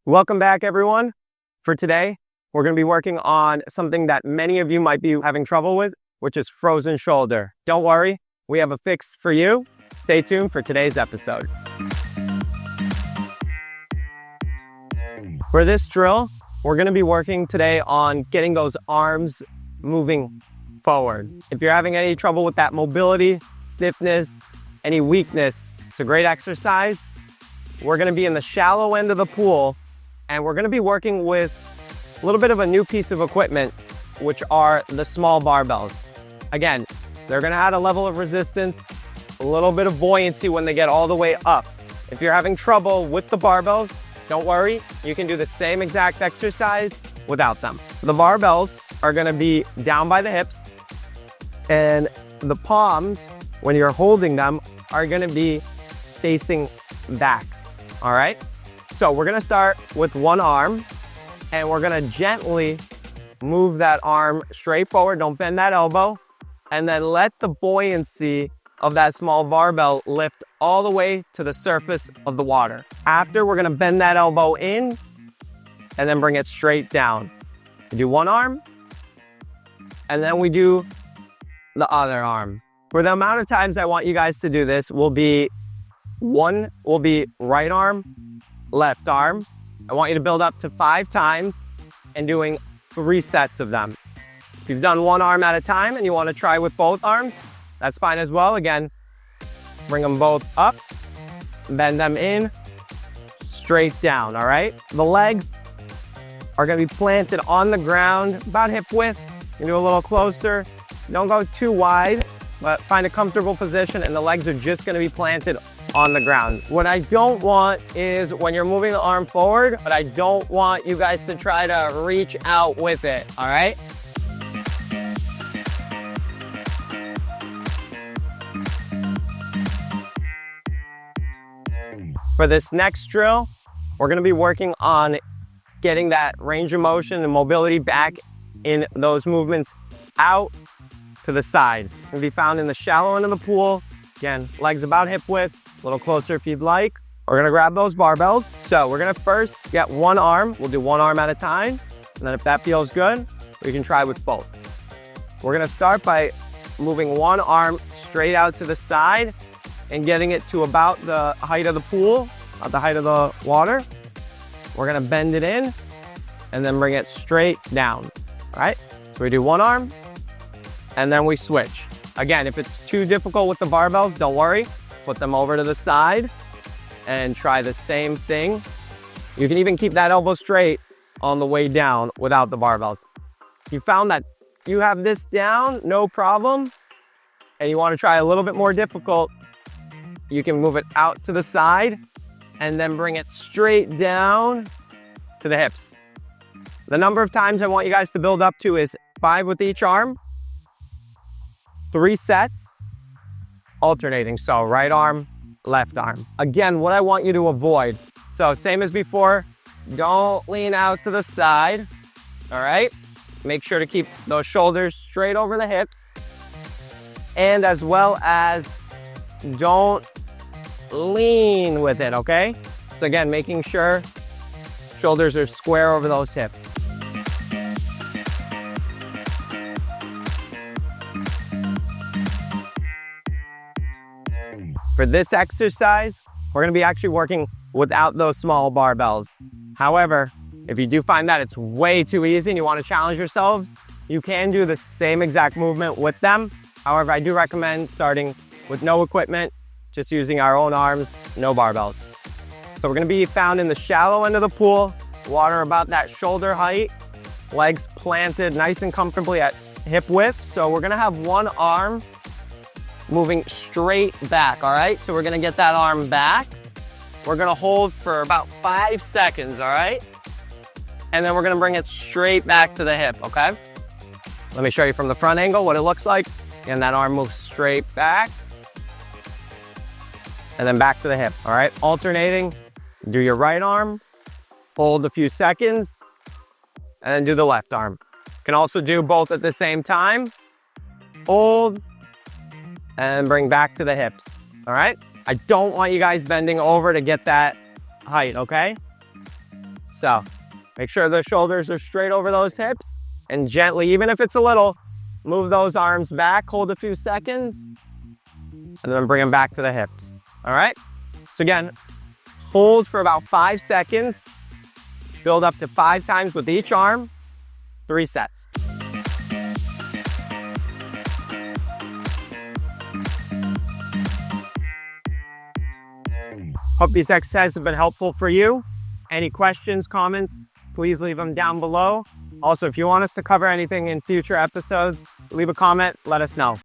Welcome back, everyone. For today, we're going to be working on something that many of you might be having trouble with, which is frozen shoulder. Don't worry, we have a fix for you. Stay tuned for today's episode. For this drill, we're going to be working today on getting those arms moving forward. If you're having any trouble with that mobility, stiffness, any weakness, it's a great exercise. We're going to be in the shallow end of the pool, and we're going to be working with a little bit of a new piece of equipment, which are the small barbells. Again, they're going to add a level of resistance, a little bit of buoyancy when they get all the way up. If you're having trouble with the barbells, don't worry, you can do the same exact exercise without them. The barbells are going to be down by the hips, and the palms, when you're holding them, are going to be facing back. All right? So we're gonna start with one arm, and we're gonna gently move that arm straight forward. Don't bend that elbow. And then let the buoyancy of that small barbell lift all the way to the surface of the water. After, we're gonna bend that elbow in and then bring it straight down. We do one arm, and then we do the other arm. For the amount of times I want you guys to do this will be right arm, left arm. I want you to build up to 5 times and doing 3 sets of them. If you've done one arm at a time and you want to try with both arms, that's fine as well. Again, bring them both up, bend them in, straight down, all right? The legs are going to be planted on the ground, about hip width. You can do a little closer. Don't go too wide, but find a comfortable position, and the legs are just going to be planted on the ground. What I don't want is when you're moving the arm forward, but I don't want you guys to try to reach out with it, all right? For this next drill, we're gonna be working on getting that range of motion and mobility back in those movements out to the side. It can be found in the shallow end of the pool. Again, legs about hip width. A little closer if you'd like. We're gonna grab those barbells. So we're gonna first get one arm. We'll do one arm at a time. And then if that feels good, we can try with both. We're gonna start by moving one arm straight out to the side and getting it to about the height of the pool, at the height of the water. We're gonna bend it in and then bring it straight down. All right, so we do one arm and then we switch. Again, if it's too difficult with the barbells, don't worry. Put them over to the side and try the same thing. You can even keep that elbow straight on the way down without the barbells. If you found that you have this down, no problem, and you want to try a little bit more difficult, you can move it out to the side and then bring it straight down to the hips. The number of times I want you guys to build up to is 5 with each arm, 3 sets, alternating. So right arm, left arm. Again, what I want you to avoid. So same as before, don't lean out to the side. All right. Make sure to keep those shoulders straight over the hips. And as well as don't lean with it. Okay. So again, making sure shoulders are square over those hips. For this exercise, we're gonna be actually working without those small barbells. However, if you do find that it's way too easy and you wanna challenge yourselves, you can do the same exact movement with them. However, I do recommend starting with no equipment, just using our own arms, no barbells. So we're gonna be found in the shallow end of the pool, water about that shoulder height, legs planted nice and comfortably at hip width. So we're gonna have one arm moving straight back, all right? So we're gonna get that arm back. We're gonna hold for about 5 seconds, all right? And then we're gonna bring it straight back to the hip, okay? Let me show you from the front angle what it looks like. And that arm moves straight back. And then back to the hip, all right? Alternating, do your right arm, hold a few seconds, and then do the left arm. You can also do both at the same time. Hold, and bring back to the hips, all right? I don't want you guys bending over to get that height, okay? So make sure the shoulders are straight over those hips, and gently, even if it's a little, move those arms back, hold a few seconds, and then bring them back to the hips. All right? So again, hold for about 5 seconds, build up to 5 times with each arm, 3 sets. Hope these exercises have been helpful for you. Any questions, comments, please leave them down below. Also, if you want us to cover anything in future episodes, leave a comment, let us know.